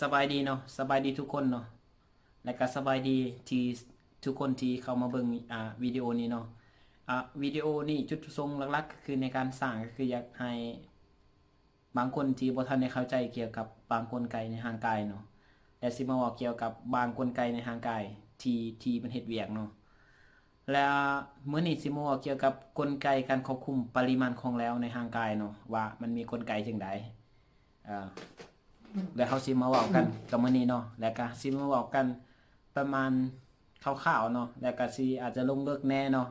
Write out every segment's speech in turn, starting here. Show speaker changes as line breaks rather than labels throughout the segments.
สบายดีเนาะสบายดีทุกคนเนาะและก็สบายดีที่ทุกคนที่เข้ามาเบิ่งวิดีโอนี้เนาะวิดีโอนี้จุดประสงค์หลักๆก็คือในการสร้างก็คืออยากให้บางคนที่บ่ทันได้เข้าใจเกี่ยวกับบางกลไกในร่างกายเนาะและสิมาเว้าเกี่ยวกับบางกลไกในร่างกายที่มันเฮ็ดเวียกเนาะแล้วมื้อนี้สิมาเว้าเกี่ยวกับกลไกการควบคุมปริมาณของแล้วในร่างกายเนาะว่ามันมีกลไกจังใดอ่า แล้วเขาสิมาเว้ากันกับมื้อนี้เนาะแล้วก็สิมาเว้ากันประมาณคร่าวๆเนาะแล้วก็สิอาจจะลงลึกแน่เนาะ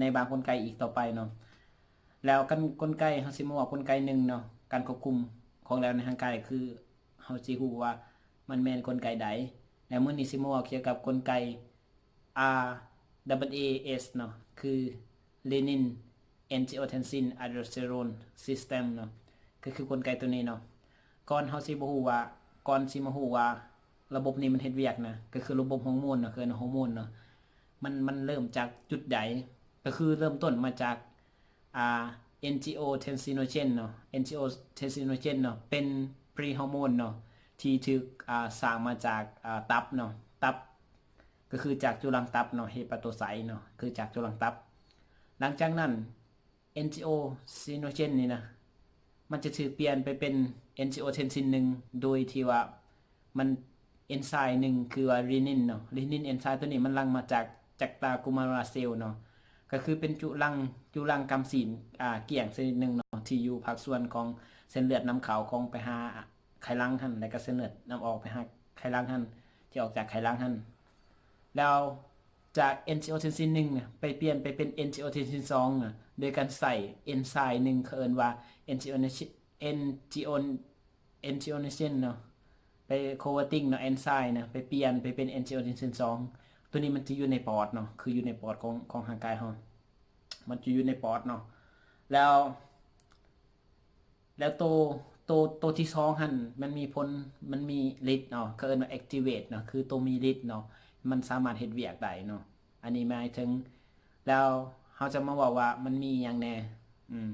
ในบางกลไกอีกต่อไปเนาะแล้วกันกลไกเขาสิมาเว้ากลไกหนึ่งเนาะการควบคุมของแล้วในร่างกายคือเขาสิฮู้ว่ามันแม่นกลไกใดแล้วมื้อนี้สิมาเว้าเกี่ยวกับกลไก RAAS เนาะคือ Renin Angiotensin Aldosterone System เนาะก็คือกลไกตัวนี้เนาะ ก่อนเฮาสิบ่ฮู้ว่าก่อนสิมาฮู้ว่าระบบนี้มันเฮ็ดเวียกนะก็คือระบบฮอร์โมนเนาะคือฮอร์โมนเนาะมันเริ่มจากจุดใดก็คือเริ่มต้นมาจากอ่า angiotensinogen เนาะ angiotensinogen เนาะเป็นพรีฮอร์โมนเนาะที่ถูกสร้างมาจากตับเนาะตับก็คือจากจุลังตับเนาะเฮปาโตไซต์เนาะคือจากจุลังตับหลังจากนั้น angiotensinogen นี่นะ มันจะถือเปลี่ยนไปเป็น angiotensin หนึ่งโดยที่ว่ามันเอนไซม์หนึ่งคือว่า renin เนาะ renin เอนไซม์ตัวนี้มันลังมาจากจักตากุมารเซลล์เนาะก็คือเป็นจุลังกำศีลเกี่ยงชนิดหนึ่งเนาะที่อยู่ภาคส่วนของเส้นเลือดน้ำขาวของไปหาไขลังหั่นแล้วก็เส้นเลือดน้ำออกไปหาไขลังหั่นที่ออกจากไขลังหั่นแล้วจาก angiotensin 1น่ะไปเปลี่ยนไปเป็น angiotensin 2อ่ะโดยการใส่เอนไซม์หนึ่งเขาเอิ้นว่า angiotensin angiotensin เนาะไป converting เนาะเอนไซม์นะไปเปลี่ยนไปเป็น angiotensin 2ตัวนี้มันจะอยู่ในปอดเนาะคืออยู่ในปอดของร่างกายเรามันจะอยู่ในปอดเนาะแล้วแล้วตัวที่สองหั่นมันมีผลมันมีฤทธิ์เนาะเขาเอิ้นว่า activate เนาะคือตัวมีฤทธิ์เนาะมันสามารถเฮ็ดเวียกได้เนาะอันนี้หมายถึงแล้วเขาจะมาบอกว่ามันมีอย่างแน่อืม